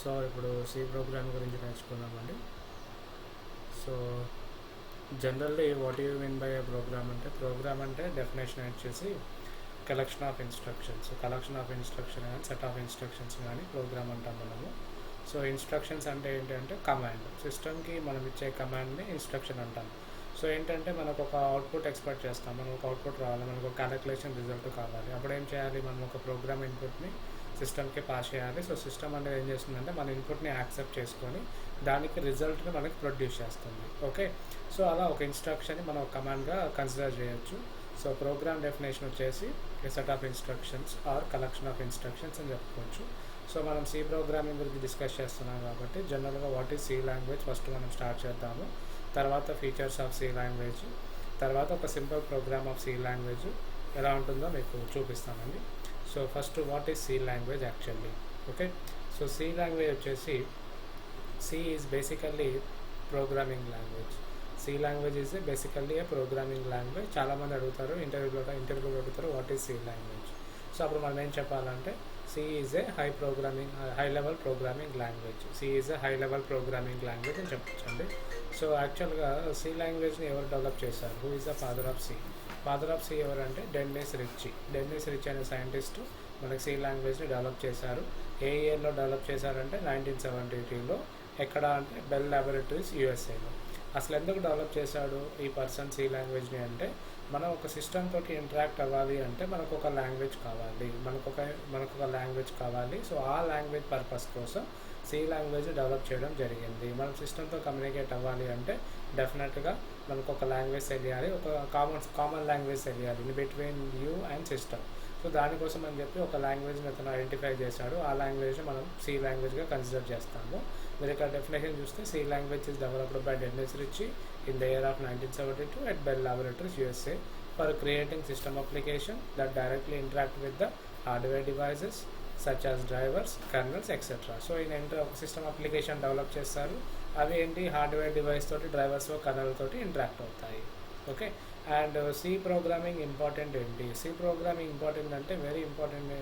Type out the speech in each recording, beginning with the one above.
So ఇప్పుడు C program గురించి నేర్చుకుందామండి. So generally what you mean by program అంటే డెఫినేషన్ వచ్చేసి కలెక్షన్ ఆఫ్ ఇన్స్ట్రక్షన్స్ కానీ సెట్ ఆఫ్ ఇన్స్ట్రక్షన్స్ కానీ ప్రోగ్రామ్ అంటాం మనము. సో ఇన్స్ట్రక్షన్స్ అంటే ఏంటంటే కమాండ్, సిస్టమ్కి మనం ఇచ్చే కమాండ్ని ఇన్స్ట్రక్షన్ అంటాం. సో ఏంటంటే మనకు ఒక అవుట్పుట్ ఎక్స్పెక్ట్ చేస్తాం, మనకు ఒక అవుట్పుట్ రావాలి, మనకు ఒక క్యాలిక్యులేషన్ రిజల్ట్ కావాలి. అప్పుడు ఏం చేయాలి, మనం ఒక ప్రోగ్రామ్ ఇన్పుట్ని సిస్టమ్కి పాస్ చేయాలి. సో సిస్టమ్ అనేది ఏం చేస్తుందంటే మన ఇన్పుట్ని యాక్సెప్ట్ చేసుకొని దానికి రిజల్ట్ని మనకి ప్రొడ్యూస్ చేస్తుంది. ఓకే, సో అలా ఒక ఇన్స్ట్రక్షన్ని మనం ఒక కమాండ్గా కన్సిడర్ చేయొచ్చు. సో ప్రోగ్రామ్ డెఫినేషన్ వచ్చేసి set of instructions or collection of instructions అని చెప్పుకోవచ్చు. సో మనం సి ప్రోగ్రామింగ్ గురించి డిస్కస్ చేస్తున్నాం కాబట్టి జనరల్గా what is C language first మనం స్టార్ట్ చేద్దాము. తర్వాత ఫీచర్స్ ఆఫ్ సి లాంగ్వేజ్, తర్వాత ఒక simple program of C language ఎలా ఉంటుందో మీకు చూపిస్తామండి. So first what is C language actually. Okay, so C language వచ్చేసి C is basically programming language. C language is basically a programming language. చాలామంది అడుగుతారు ఇంటర్వ్యూలో అడుగుతారు what is C language. So అప్పుడు మనం ఏం చెప్పాలంటే C is a high level programming language. C is a high level programming language అని చెప్పొచ్చండి. సో యాక్చువల్గా సి లాంగ్వేజ్ని ఎవరు డెవలప్ చేశారు, who is the father of C? Father of C ఎవరంటే డెన్నిస్ రిచ్ అనే సైంటిస్ట్ మనకి సి లాంగ్వేజ్ని డెవలప్ చేశారు. ఏ ఇయర్లో డెవలప్ చేశారంటే 1973లో. ఎక్కడ అంటే బెల్ ల్యాబొరేటరీస్ యూఎస్ఏలో. అసలు ఎందుకు డెవలప్ చేశాడు ఈ పర్సన్ సి లాంగ్వేజ్ని అంటే, మనం ఒక సిస్టమ్ తోటి ఇంటరాక్ట్ అవ్వాలి అంటే మనకు ఒక లాంగ్వేజ్ కావాలి. సో ఆ లాంగ్వేజ్ పర్పస్ కోసం సి లాంగ్వేజ్ డెవలప్ చేయడం జరిగింది. మనం సిస్టమ్తో కమ్యూనికేట్ అవ్వాలి అంటే డెఫినెట్గా మనకు ఒక లాంగ్వేజ్ తెలియాలి, ఒక కామన్ లాంగ్వేజ్ తెలియాలి in between you and system. So దానికోసం అని చెప్పి ఒక లాంగ్వేజ్ని అతను ఐడెంటిఫై చేశాడు. ఆ లాంగ్వేజ్ని మనం సి లాంగ్వేజ్గా కన్సిడర్ చేస్తాము. మీరు ఇక్కడ డెఫినేషన్ చూస్తే C language is developed by Dennis Ritchie in the year of 1972 at Bell Laboratories, USA for creating system application that directly interact with the hardware devices such as drivers, kernels, etc. So in system application develop చేస్తారు. అవి ఏంటి, hardware device తోటి, drivers, kernel తోటి interact అవుతాయి. Okay, and C programming important ఏంటి? C programming important అంటే very important.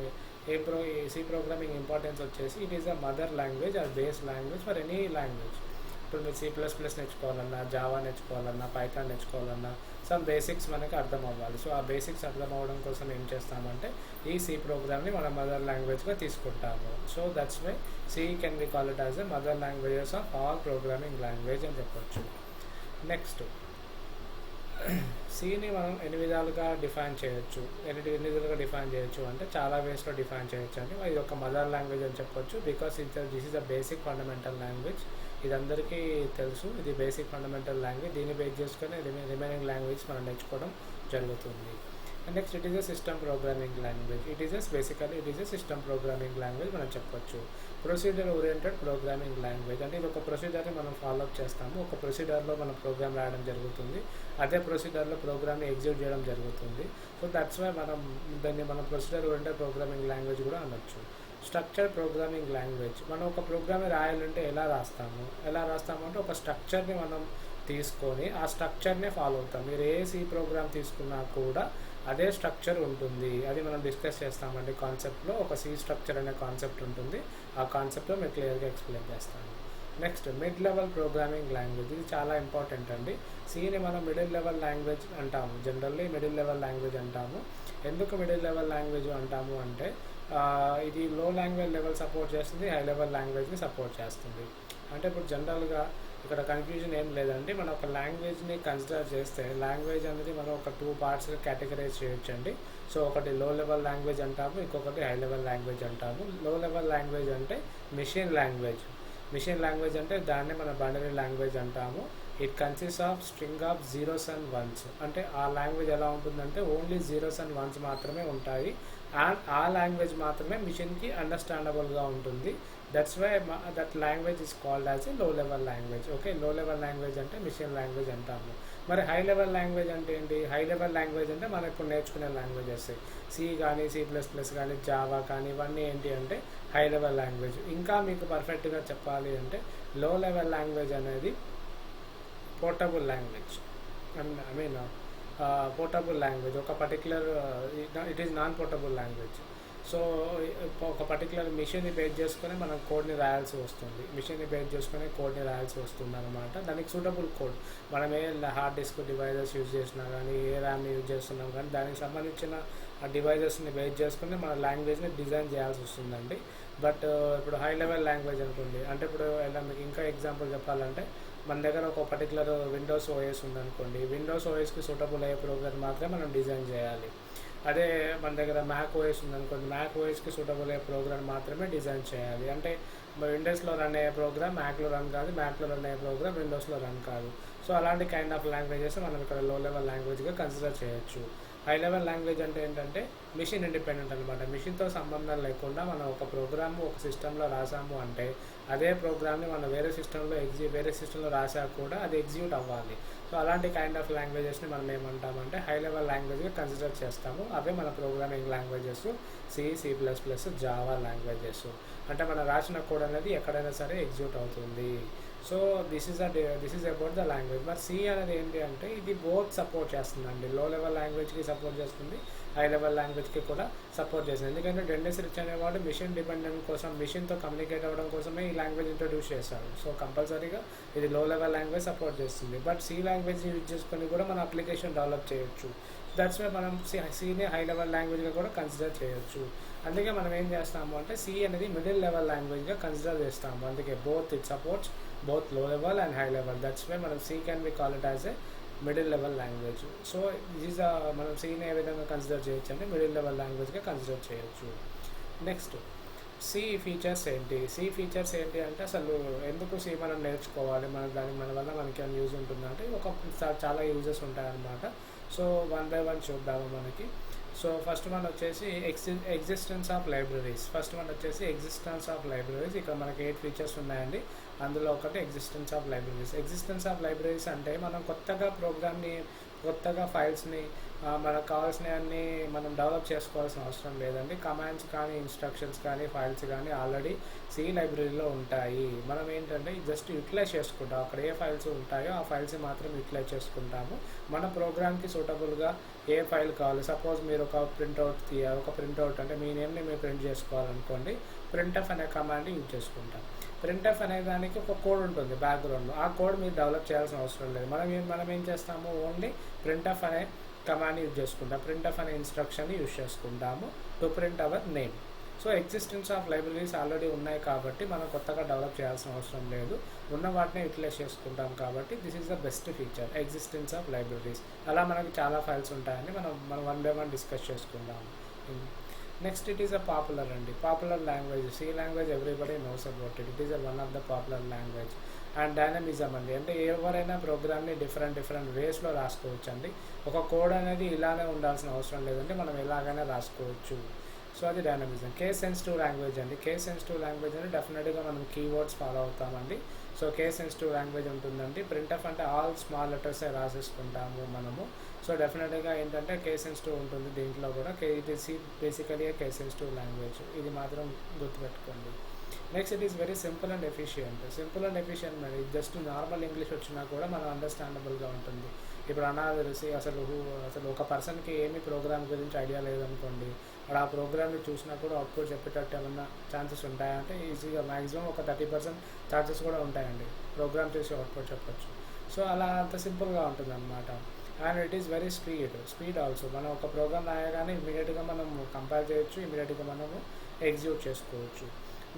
C programming importance వచ్చేసి it is a mother language or base language for any language. ఇప్పుడు మీరు C++ నేర్చుకోవాలన్నా, జావా నేర్చుకోవాలన్నా, పైథాన్ నేర్చుకోవాలన్నా సమ్ బేసిక్స్ మనకి అర్థం అవ్వాలి. సో ఆ బేసిక్స్ అర్థం అవ్వడం కోసం ఏం చేస్తామంటే ఈ సి ప్రోగ్రామ్ని మన మదర్ లాంగ్వేజ్గా తీసుకుంటాము. So that's why C can be called as a mother languages of all programming language అని చెప్పొచ్చు. నెక్స్ట్, సిని మనం ఎన్ని విధాలుగా డిఫైన్ చేయొచ్చు అంటే చాలా వేస్లో డిఫైన్ చేయొచ్చు అండి. ఇది ఒక మదర్ లాంగ్వేజ్ అని చెప్పొచ్చు. Because this is a basic fundamental language. ఇది అందరికీ తెలుసు, ఇది బేసిక్ ఫండమెంటల్ లాంగ్వేజ్. దీన్ని బేస్ చేసుకొని రిమైనింగ్ లాంగ్వేజ్ మనం నేర్చుకోవడం జరుగుతుంది. And next, it is a system programming language. It is a system programming language మనం చెప్పొచ్చు. ప్రొసీజర్ ఓరియంటెడ్ ప్రోగ్రామింగ్ లాంగ్వేజ్ అంటే ఇది ఒక ప్రొసీజర్ని మనం ఫాలో అప్ చేస్తాము. ఒక ప్రొసీజర్లో మనం ప్రోగ్రామ్ రాయడం జరుగుతుంది, అదే ప్రొసీజర్లో ప్రోగ్రామ్ని ఎగ్జిక్యూట్ చేయడం జరుగుతుంది. సో దట్స్ వై మనం ప్రొసీజర్ ఓరియంటెడ్ ప్రోగ్రామింగ్ లాంగ్వేజ్ కూడా అనొచ్చు. స్ట్రక్చర్ ప్రోగ్రామింగ్ లాంగ్వేజ్, మనం ఒక ప్రోగ్రామ్ రాయాలంటే ఎలా రాస్తాము అంటే ఒక స్ట్రక్చర్ని మనం తీసుకొని ఆ స్ట్రక్చర్నే ఫాలో అవుతాం. మీరు ఏ సి ప్రోగ్రామ్ తీసుకున్నా కూడా అదే స్ట్రక్చర్ ఉంటుంది. అది మనం డిస్కస్ చేస్తామండి కాన్సెప్ట్లో. ఒక సి స్ట్రక్చర్ అనే కాన్సెప్ట్ ఉంటుంది, ఆ కాన్సెప్ట్లో మేము క్లియర్గా ఎక్స్ప్లెయిన్ చేస్తాము. Next, mid level programming language. ఇది చాలా ఇంపార్టెంట్ అండి. సిని మనం మిడిల్ లెవెల్ లాంగ్వేజ్ అంటాము. జనరల్లీ మిడిల్ లెవెల్ లాంగ్వేజ్ అంటాము. ఎందుకు మిడిల్ లెవెల్ లాంగ్వేజ్ అంటాము అంటే ఇది లో లాంగ్వేజ్ లెవెల్ సపోర్ట్ చేస్తుంది, హై లెవెల్ లాంగ్వేజ్ని సపోర్ట్ చేస్తుంది. అంటే ఇప్పుడు జనరల్గా ఇక్కడ కన్ఫ్యూజన్ ఏం లేదండి. మనం ఒక లాంగ్వేజ్ని కన్సిడర్ చేస్తే లాంగ్వేజ్ అనేది మనం ఒక 2 పార్ట్స్గా కేటగరైజ్ చేయొచ్చండి. సో ఒకటి లో లెవెల్ లాంగ్వేజ్ అంటాము, ఇంకొకటి హై లెవెల్ లాంగ్వేజ్ అంటాము. లో లెవెల్ లాంగ్వేజ్ అంటే మిషన్ లాంగ్వేజ్ అంటే దాన్ని మన బైనరీ లాంగ్వేజ్ అంటాము. It consist of string of zeros and once. అంటే ఆ లాంగ్వేజ్ ఎలా ఉంటుందంటే ఓన్లీ జీరోస్ అండ్ వన్స్ మాత్రమే ఉంటాయి. అండ్ ఆ లాంగ్వేజ్ మాత్రమే మిషన్కి అండర్స్టాండబుల్గా ఉంటుంది. That's why that language is called as a low level language. Okay, low level language అంటే మిషన్ లాంగ్వేజ్ అంటాము. మరి హై లెవెల్ లాంగ్వేజ్ అంటే ఏంటి? హై లెవెల్ లాంగ్వేజ్ అంటే మనం ఇప్పుడు నేర్చుకునే లాంగ్వేజెస్ సి కానీ, C++ కానీ, జావా కానీ ఇవన్నీ ఏంటి అంటే హై లెవెల్ లాంగ్వేజ్. ఇంకా మీకు పర్ఫెక్ట్గా చెప్పాలి అంటే లో లెవెల్ లాంగ్వేజ్ అనేది పోర్టబుల్ లాంగ్వేజ్. పోర్టబుల్ లాంగ్వేజ్ ఒక particular it is non portable language. So ఒక పర్టికులర్ మిషన్ని బేస్ చేసుకొని మనం కోడ్ని రాయాల్సి వస్తుంది, మిషన్ని బేస్ చేసుకొని కోడ్ని రాయాల్సి వస్తుంది అనమాట. దానికి సూటబుల్ కోడ్ మనం ఏ హార్డ్ డిస్క్ డివైజెస్ యూజ్ చేసినా కానీ, ఏ ర్యామ్ని యూజ్ చేస్తున్నాం కానీ, దానికి సంబంధించిన ఆ డివైజెస్ని బేస్ చేసుకుని మన లాంగ్వేజ్ని డిజైన్ చేయాల్సి వస్తుందండి. బట్ ఇప్పుడు హై లెవెల్ లాంగ్వేజ్ అనుకోండి, అంటే ఇప్పుడు ఎలా మీకు ఇంకా ఎగ్జాంపుల్ చెప్పాలంటే, మన దగ్గర ఒక పర్టికులర్ విండోస్ ఓఎస్ ఉందనుకోండి, విండోస్ ఓఎస్కి సూటబుల్ అయ్యే ప్రోగ్రామ్ మాత్రమే మనం డిజైన్ చేయాలి. అదే మన దగ్గర మ్యాక్ ఓఎస్ ఉందనుకోండి, మ్యాక్ ఓఎస్కి సూటబుల్ అయ్యే ప్రోగ్రామ్ మాత్రమే డిజైన్ చేయాలి. అంటే విండోస్లో రన్ అయ్యే ప్రోగ్రామ్ మ్యాక్లో రన్ కాదు, మ్యాక్లో రన్ అయ్యే ప్రోగ్రామ్ విండోస్లో రన్ కాదు. సో అలాంటి కైండ్ ఆఫ్ లాంగ్వేజెస్ మనం ఇక్కడ లో లెవెల్ లాంగ్వేజ్గా కన్సిడర్ చేయొచ్చు. హై లెవెల్ లాంగ్వేజ్ అంటే ఏంటంటే మిషన్ ఇండిపెండెంట్ అనమాట. మిషన్తో సంబంధం లేకుండా మనం ఒక ప్రోగ్రామ్ ఒక సిస్టంలో రాసాము అంటే అదే ప్రోగ్రామ్ని మనం వేరే సిస్టంలో రాసాక కూడా అది ఎగ్జిక్యూట్ అవ్వాలి. సో అలాంటి కైండ్ ఆఫ్ లాంగ్వేజెస్ని మనం ఏమంటామంటే హై లెవెల్ లాంగ్వేజ్గా కన్సిడర్ చేస్తాము. అవే మన programming languages C++, Java languages. అంటే మనం రాసిన కోడ్ అనేది ఎక్కడైనా సరే ఎగ్జిక్యూట్ అవుతుంది. So this is about the language. మరి సి అనేది ఏంటి అంటే ఇది బోత్ సపోర్ట్ చేస్తుందండి. లో లెవెల్ లాంగ్వేజ్కి సపోర్ట్ చేస్తుంది, హై లెవెల్ లాంగ్వేజ్కి కూడా సపోర్ట్ చేస్తుంది. ఎందుకంటే డెన్నిస్ రిచ్ అనేవాడు మిషన్ డిపెండెంట్ కోసం, మిషన్తో కమ్యూనికేట్ అవ్వడం కోసమే ఈ లాంగ్వేజ్ ఇంట్రొడ్యూస్ చేశాడు. సో కంపల్సరీగా ఇది లో లెవెల్ లాంగ్వేజ్ సపోర్ట్ చేస్తుంది. బట్ సి లాంగ్వేజ్ని యూజ్ చేసుకొని కూడా మన అప్లికేషన్ డెవలప్ చేయొచ్చు. దట్స్ వై మనం సిని హై లెవెల్ లాంగ్వేజ్గా కూడా కన్సిడర్ చేయొచ్చు. అందుకే మనం ఏం చేస్తాము అంటే సి అనేది మిడిల్ లెవెల్ లాంగ్వేజ్గా కన్సిడర్ చేస్తాము. అందుకే both it supports both low level and high level. That's why మనం C can be call it as a middle level language. So is మనం సీని ఏ విధంగా కన్సిడర్ చేయొచ్చు అంటే మిడిల్ లెవెల్ లాంగ్వేజ్గా కన్సిడర్ చేయొచ్చు. నెక్స్ట్ సి ఫీచర్స్ ఏంటి? సి ఫీచర్స్ ఏంటి అంటే అసలు ఎందుకు సి మనం నేర్చుకోవాలి, మన వల్ల మనకి ఏమైనా యూజ్ ఉంటుందా అంటే చాలా యూజెస్ ఉంటాయన్నమాట. సో 1 by 1 చూద్దాము మనకి. సో ఫస్ట్ వన్ వచ్చేసి ఎగ్జిస్టెన్స్ ఆఫ్ లైబ్రరీస్. ఇక్కడ మనకి 8 ఫీచర్స్ ఉన్నాయండి. అందులో ఒకటి ఎగ్జిస్టెన్స్ ఆఫ్ లైబ్రరీస్ అంటే మనం కొత్తగా ఫైల్స్ని మనకు కావాల్సినవన్నీ మనం డెవలప్ చేసుకోవాల్సిన అవసరం లేదండి. కమాండ్స్ కానీ, ఇన్స్ట్రక్షన్స్ కానీ, ఫైల్స్ కానీ ఆల్రెడీ సి లైబ్రరీలో ఉంటాయి. మనం ఏంటంటే జస్ట్ యూటిలైజ్ చేసుకుంటాం. అక్కడ ఏ ఫైల్స్ ఉంటాయో ఆ ఫైల్స్ మాత్రం యూటిలైజ్ చేసుకుంటాము. మన ప్రోగ్రామ్కి సూటబుల్గా ఏ ఫైల్ కావాలి, సపోజ్ మీరు ఒక ప్రింట్అవుట్ అంటే మీ నేమ్ని మీరు ప్రింట్ చేసుకోవాలనుకోండి, printf అనే కమాండ్ యూజ్ చేసుకుంటాం. printf అనే దానికి ఒక కోడ్ ఉంటుంది బ్యాక్గ్రౌండ్లో. ఆ కోడ్ మీరు డెవలప్ చేయాల్సిన అవసరం లేదు. మనం ఏం చేస్తాము, ఓన్లీ printf అనే కమాండ్ యూజ్ చేసుకుంటాం, printf అనే ఇన్స్ట్రక్షన్ని యూజ్ చేసుకుంటాము to print our name. So existence of libraries already ఉన్నాయి కాబట్టి మనం కొత్తగా డెవలప్ చేయాల్సిన అవసరం లేదు, ఉన్న వాటిని యూటిలైజ్ చేసుకుంటాం కాబట్టి this is the best feature, existence of libraries. అలా మనకి చాలా ఫైల్స్ ఉంటాయని మనం 1 by 1 డిస్కస్ చేసుకుందాము. Next it is a popular language. C language everybody knows about it. It is one of the popular language. And dynamism అండి, అంటే ఎవరైనా ప్రోగ్రామ్ని డిఫరెంట్ వేస్లో రాసుకోవచ్చు అండి. ఒక కోడ్ అనేది ఇలానే ఉండాల్సిన అవసరం లేదంటే మనం ఎలాగైనా రాసుకోవచ్చు. సో అది డైనమిజం. కేస్ సెన్సిటివ్ లాంగ్వేజ్ అండి. కేస్ సెన్సిటివ్ లాంగ్వేజ్ అంటే డెఫినెట్గా మనం కీవర్డ్స్ ఫాలో అవుతామండి. సో కేస్ సెన్సిటివ్ లాంగ్వేజ్ ఉంటుందండి. ప్రింట్ఎఫ్ అంటే ఆల్ స్మాల్ లెటర్సే రాసేసుకుంటాము మనము. సో డెఫినెట్గా ఏంటంటే కేస్ సెన్సిటివ్ ఉంటుంది దీంట్లో కూడా. It is basically case sensitive language, ఇది మాత్రం గుర్తుపెట్టుకోండి. Next it is very simple and efficient మరి. జస్ట్ నార్మల్ ఇంగ్లీష్ వచ్చినా కూడా మనం అండర్స్టాండబుల్గా ఉంటుంది. ఇప్పుడు తెలిసి అసలు ఒక పర్సన్కి ఏమి ప్రోగ్రామ్ గురించి ఐడియా లేదనుకోండి, వాడు ఆ ప్రోగ్రామ్ని చూసినా కూడా అవుట్పుట్ చెప్పేటట్టు ఏమన్నా ఛాన్సెస్ ఉంటాయంటే ఈజీగా మ్యాక్సిమం ఒక 30% ఛాన్సెస్ కూడా ఉంటాయండి ప్రోగ్రామ్ చూసి అవుట్పుట్ చెప్పచ్చు. సో అలా అంత సింపుల్గా ఉంటుంది అనమాట. And it is very speed also. మనం ఒక ప్రోగ్రామ్ రాయగానే ఇమీడియట్గా మనం కంపైల్ చేయొచ్చు, ఇమీడియట్గా మనము ఎగ్జిక్యూట్ చేసుకోవచ్చు.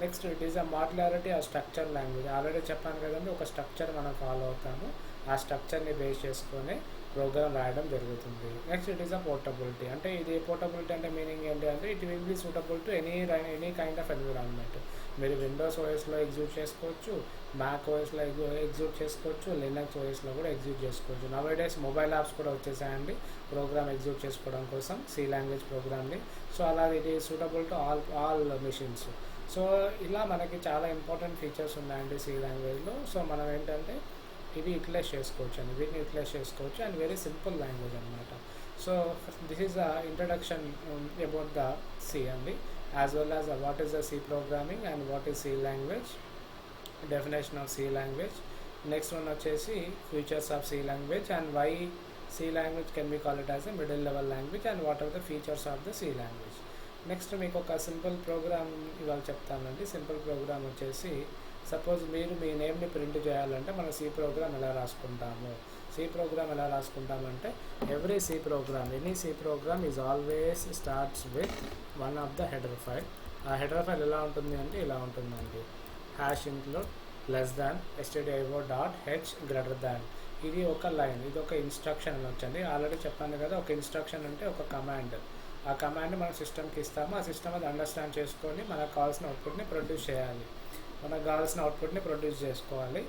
Next it is a modularity ఆ స్ట్రక్చర్ లాంగ్వేజ్. ఆల్రెడీ చెప్పాను కదండి, ఒక స్ట్రక్చర్ మనం ఫాలో అవుతాము, ఆ స్ట్రక్చర్ని బేస్ చేసుకొని ప్రోగ్రామ్ రాయడం జరుగుతుంది. Next it is a portability. అంటే ఇది పోర్టబిలిటీ అంటే మీనింగ్ ఏంటి అంటే it will be suitable to any kind of environment. మీరు విండోస్ ఓఎస్లో ఎగ్జిక్యూట్ చేసుకోవచ్చు, మ్యాక్ ఓఎస్లో ఎగ్జిక్యూట్ చేసుకోవచ్చు, లినక్స్ ఓఎస్లో కూడా ఎగ్జిక్యూట్ చేసుకోవచ్చు. నవేడేస్ మొబైల్ యాప్స్ కూడా వచ్చేసాయండి ప్రోగ్రామ్ ఎగ్జిక్యూట్ చేసుకోవడం కోసం సి లాంగ్వేజ్ ప్రోగ్రామ్ని. సో అలా it is suitable to all machines. So ఇలా మనకి చాలా ఇంపార్టెంట్ ఫీచర్స్ ఉన్నాయండి సి లాంగ్వేజ్లో. సో మనం ఏంటంటే వీటిని యూటిలైజ్ చేసుకోవచ్చు అండ్ వెరీ సింపుల్ లాంగ్వేజ్ అనమాట. So this is the introduction about the C అండి, as well as what is the C programming and what is C language, definition of C language. Next one వచ్చేసి features of C language and why C language can be call it as a middle level language and what are the features of the C language. Next మీకు ఒక simple programme ఇవాళ చెప్తానండి. Simple programme వచ్చేసి, suppose మీరు మీ నేమ్ని print చేయాలంటే మనం C program ఎలా రాసుకుంటాము. C program ఎలా రాసుకుంటామంటే, every C program, any C program is always starts with one of the header file. ఆ హెడర్ ఫైల్ ఎలా ఉంటుంది అంటే ఇలా ఉంటుందండి, #include stdio.h గ్రేటర్ దాన్. ఇది ఒక లైన్, ఇది ఒక ఇన్స్ట్రక్షన్ అని వచ్చండి. ఆల్రెడీ చెప్పాను కదా, ఒక ఇన్స్ట్రక్షన్ అంటే ఒక కమాండ్. ఆ కమాండ్ మనం సిస్టమ్కి ఇస్తాము, ఆ సిస్టమ్ అది అండర్స్టాండ్ చేసుకొని మనకు కావాల్సిన అవుట్పుట్ని ప్రొడ్యూస్ చేయాలి, మనకు కావాల్సిన అవుట్పుట్ని ప్రొడ్యూస్ చేసుకోవాలి.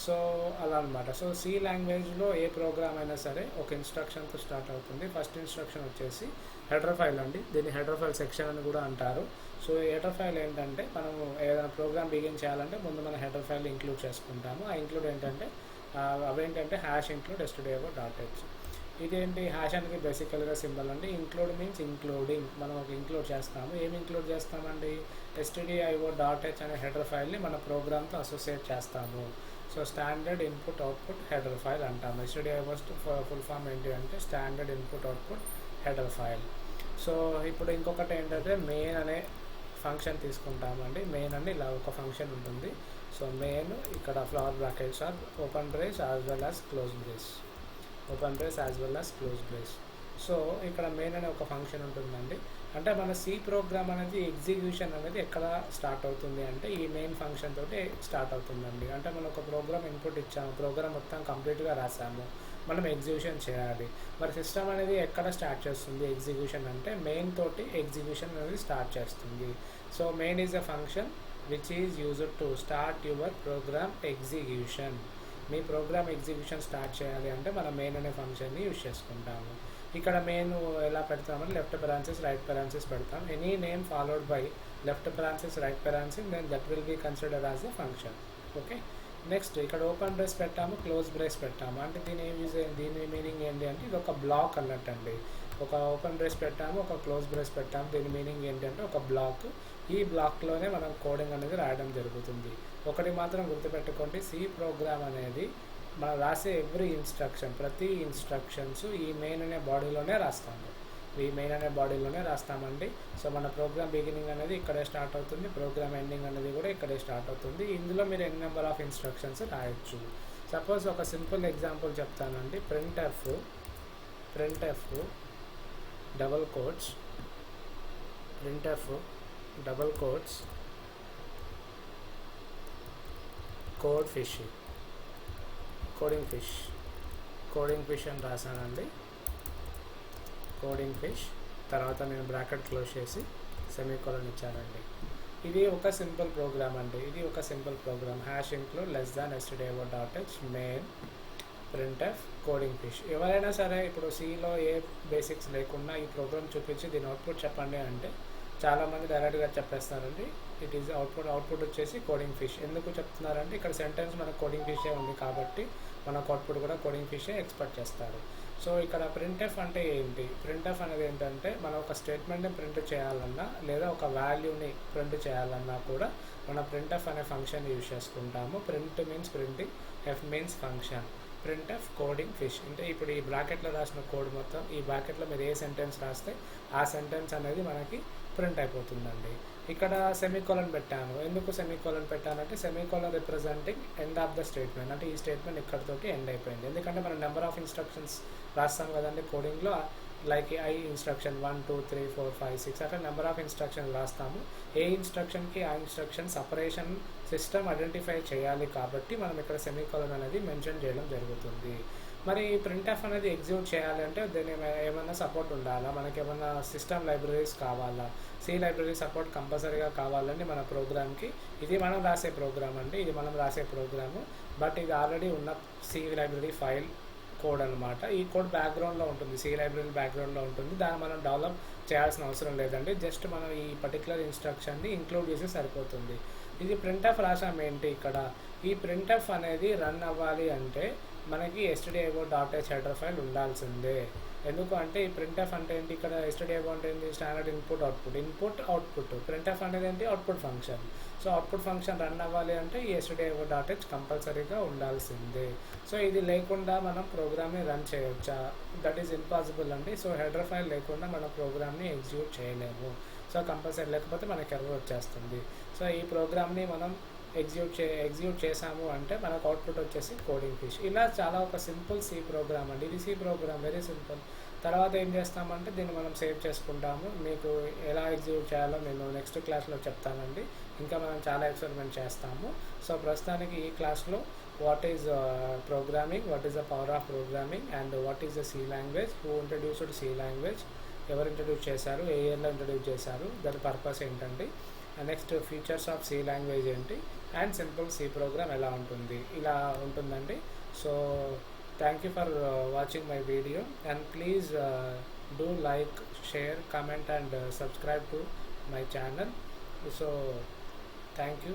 సో అలా అనమాట. సో సి లాంగ్వేజ్లో ఏ ప్రోగ్రామ్ అయినా సరే ఒక ఇన్స్ట్రక్షన్తో స్టార్ట్ అవుతుంది. ఫస్ట్ ఇన్స్ట్రక్షన్ వచ్చేసి హెడర్ ఫైల్ అండి, దీన్ని హెడర్ ఫైల్ సెక్షన్ అని కూడా అంటారు. సో హెడర్ ఫైల్ ఏంటంటే, మనము ఏదైనా ప్రోగ్రామ్ బిగిన్ చేయాలంటే ముందు మన హెడర్ ఫైల్ ఇంక్లూడ్ చేసుకుంటాము. ఆ ఇంక్లూడ్ ఏంటంటే అవేంటంటే #include stdio.h. ఇదేంటి, హ్యాష్ అనేది బేసికల్గా సింబల్ అండి. ఇంక్లూడ్ మీన్స్ ఇంక్లూడింగ్, మనం ఒక ఇంక్లూడ్ చేస్తాము. ఏమి ఇంక్లూడ్ చేస్తామండి, stdio.h అనే హెడర్ ఫైల్ని మన ప్రోగ్రామ్తో అసోసియేట్ చేస్తాము. So standard input output header file అంటాము. stdio ఫుల్ ఫామ్ ఏంటి అంటే standard input output header file. So ఇప్పుడు ఇంకొకటి ఏంటంటే మెయిన్ అనే ఫంక్షన్ తీసుకుంటామండి. మెయిన్ అని ఇలా ఒక ఫంక్షన్ ఉంటుంది. సో మెయిన్ ఇక్కడ flower brackets or open brace as well as close brace, open brace as well as close brace. So ఇక్కడ మెయిన్ అనే ఒక ఫంక్షన్ ఉంటుందండి. అంటే మన సి ప్రోగ్రామ్ అనేది ఎగ్జిక్యూషన్ అనేది ఎక్కడ స్టార్ట్ అవుతుంది అంటే ఈ మెయిన్ ఫంక్షన్ తోటి స్టార్ట్ అవుతుందండి. అంటే మనం ఒక ప్రోగ్రామ్ ఇన్పుట్ ఇచ్చాము, ప్రోగ్రామ్ మొత్తం కంప్లీట్గా రాసాము, మనం ఎగ్జిక్యూషన్ చేయాలి. మరి సిస్టమ్ అనేది ఎక్కడ స్టార్ట్ చేస్తుంది ఎగ్జిక్యూషన్ అంటే మెయిన్ తోటి ఎగ్జిక్యూషన్ అనేది స్టార్ట్ చేస్తుంది. So main is a function which is used to start your program execution. Me program execution start చేయాలి అంటే మనం మెయిన్ అనే ఫంక్షన్ని యూజ్ చేసుకుంటాము. ఇక్కడ మెయిన్ ఎలా పెడతామని లెఫ్ట్ పెరాన్సిస్ రైట్ పెరాన్సిస్ పెడతాం. Any name followed by left parenthesis right parenthesis, then that will be consider as a function. Okay, next ఇక్కడ ఓపెన్ బ్రేస్ పెట్టాము, క్లోజ్ బ్రేస్ పెట్టాము. అంటే దీని మీనింగ్ ఏంటి అంటే ఇది ఒక బ్లాక్ అన్నట్టు అండి. ఒక ఓపెన్ బ్రేస్ పెట్టాము, ఒక క్లోజ్ బ్రేస్ పెట్టాము. దీని మీనింగ్ ఏంటి అంటే ఒక బ్లాక్. ఈ బ్లాక్లోనే మనం కోడింగ్ అనేది రాయడం జరుగుతుంది. ఒకటి మాత్రం గుర్తుపెట్టుకోండి, సి ప్రోగ్రామ్ అనేది మనం రాసే ఎవ్రీ ఇన్స్ట్రక్షన్, ప్రతి ఇన్స్ట్రక్షన్స్ ఈ మెయిన్ అనే బాడీలోనే రాస్తాము, ఈ మెయిన్ అనే బాడీలోనే రాస్తామండి. సో మన ప్రోగ్రామ్ బిగినింగ్ అనేది ఇక్కడే స్టార్ట్ అవుతుంది, ప్రోగ్రామ్ ఎండింగ్ అనేది కూడా ఇక్కడే స్టార్ట్ అవుతుంది. ఇందులో మీరు ఎన్ని నెంబర్ ఆఫ్ ఇన్స్ట్రక్షన్స్ రాయొచ్చు. సపోజ్ ఒక సింపుల్ ఎగ్జాంపుల్ చెప్తానండి. printf double quotes, printf double quotes coding fish అని రాశానండి. కోడింగ్ ఫిష్ తర్వాత నేను బ్రాకెట్ క్లోజ్ చేసి సెమీకోలన్ ఇచ్చానండి. ఇది ఒక సింపుల్ ప్రోగ్రామ్ అండి. ఇది ఒక simple program. #include stdio.h main printf coding fish. ఎవరైనా సరే ఇప్పుడు సిలో ఏ బేసిక్స్ లేకుండా ఈ ప్రోగ్రామ్ చూపించి దీని అవుట్పుట్ చెప్పండి అంటే చాలామంది డైరెక్ట్గా చెప్పేస్తారండి. ఇట్ ఈజ్ అవుట్పుట్ వచ్చేసి కోడింగ్ ఫిష్. ఎందుకు చెప్తున్నారంటే ఇక్కడ సెంటెన్స్ మనకు కోడింగ్ ఫిషే ఉంది కాబట్టి మనకు అవుట్పుట్ కూడా కోడింగ్ ఫిషే ఎక్స్పెక్ట్ చేస్తారు. సో ఇక్కడ printf అంటే ఏంటి, printf అనేది ఏంటంటే మనం ఒక స్టేట్మెంట్ని ప్రింట్ చేయాలన్నా లేదా ఒక వాల్యూని ప్రింట్ చేయాలన్నా కూడా మనం printf అనే ఫంక్షన్ యూజ్ చేసుకుంటాము. Print means printing, F means function. printf coding fish అంటే ఇప్పుడు ఈ బ్రాకెట్లో రాసిన కోడ్ మొత్తం ఈ బ్రాకెట్లో మీరు ఏ సెంటెన్స్ రాస్తే ఆ సెంటెన్స్ అనేది మనకి ప్రింట్ అయిపోతుందండి. ఇక్కడ సెమీకోలన్ పెట్టాను. ఎందుకు సెమీకోలన్ పెట్టానంటే semicolon representing end of the statement. అంటే ఈ స్టేట్మెంట్ ఇక్కడితోటి ఎండ్ అయిపోయింది. ఎందుకంటే మనం నెంబర్ ఆఫ్ ఇన్స్ట్రక్షన్స్ రాస్తాం కదండి కోడింగ్లో, లైక్ ఐ ఇన్స్ట్రక్షన్ 1 2 3 4 5 6 అట్లా నెంబర్ ఆఫ్ ఇన్స్ట్రక్షన్స్ రాస్తాము. ఏ ఇన్స్ట్రక్షన్కి ఆ ఇన్స్ట్రక్షన్ సపరేషన్ సిస్టమ్ ఐడెంటిఫై చేయాలి కాబట్టి మనం ఇక్కడ సెమీకోలన్ అనేది మెన్షన్ చేయడం జరుగుతుంది. మరి printf అనేది ఎగ్జిక్యూట్ చేయాలి అంటే దీని ఏమైనా సపోర్ట్ ఉండాలా, మనకి ఏమైనా సిస్టమ్ లైబ్రరీస్ కావాలా, సి లైబ్రరీ సపోర్ట్ కంపల్సరీగా కావాలండి మన ప్రోగ్రామ్కి. ఇది మనం రాసే ప్రోగ్రామ్ అండి, ఇది మనం రాసే ప్రోగ్రాము. బట్ ఇది ఆల్రెడీ ఉన్న సి లైబ్రరీ ఫైల్ కోడ్ అనమాట. ఈ కోడ్ బ్యాక్గ్రౌండ్లో ఉంటుంది, సి లైబ్రరీ బ్యాక్గ్రౌండ్లో ఉంటుంది. దాన్ని మనం డెవలప్ చేయాల్సిన అవసరం లేదండి. జస్ట్ మనం ఈ పర్టికులర్ ఇన్స్ట్రక్షన్ని ఇంక్లూడ్ చేసి సరిపోతుంది. ఇది printf రాసాం ఏంటి ఇక్కడ, ఈ printf అనేది రన్ అవ్వాలి అంటే మనకి stdio.h హెడర్ ఫైల్ ఉండాల్సిందే. ఎందుకు అంటే ఈ printf అంటే ఏంటి, ఇక్కడ stdio అంటే ఏంటి, స్టాండర్డ్ ఇన్పుట్ అవుట్పుట్. printf అనేది ఏంటి, output function. So output function run అవ్వాలి అంటే ఈ stdio.h కంపల్సరీగా ఉండాల్సిందే. సో ఇది లేకుండా మనం ప్రోగ్రామ్ని రన్ చేయొచ్చా, దట్ ఈస్ ఇంపాసిబుల్ అండి. సో హెడర్ ఫైల్ లేకుండా మనం ప్రోగ్రామ్ని ఎగ్జిక్యూట్ చేయలేము. సో కంపల్సరీ, లేకపోతే మనకి ఎర్రర్ వచ్చేస్తుంది. సో ఈ ప్రోగ్రామ్ని మనం ఎగ్జిక్యూట్ చేసాము అంటే మనకు అవుట్పుట్ వచ్చేసి కోడింగ్ ఫిష్. ఇలా చాలా ఒక సింపుల్ సి ప్రోగ్రామ్ అండి. ఇది సి ప్రోగ్రామ్, వెరీ సింపుల్. తర్వాత ఏం చేస్తామంటే దీన్ని మనం సేవ్ చేసుకుంటాము. మీకు ఎలా ఎగ్జిక్యూట్ చేయాలో నేను నెక్స్ట్ క్లాస్లో చెప్తానండి. ఇంకా మనం చాలా ఎక్స్పెరిమెంట్ చేస్తాము. సో ప్రస్తుతానికి ఈ క్లాస్లో what is programming, what is the power of programming, and what is the C language, who introduced C language, ఎవరు ఇంట్రడ్యూస్ చేశారు, ఏ ఇయర్లో ఇంట్రడ్యూస్ చేశారు, దాని పర్పస్ ఏంటండి, next features of C language ఏంటి, అండ్ సింపుల్ సి ప్రోగ్రామ్ ఎలా ఉంటుంది, ఇలా ఉంటుందండి. So thank you for watching my video, and please do like, share, comment, and subscribe to my channel. So thank you.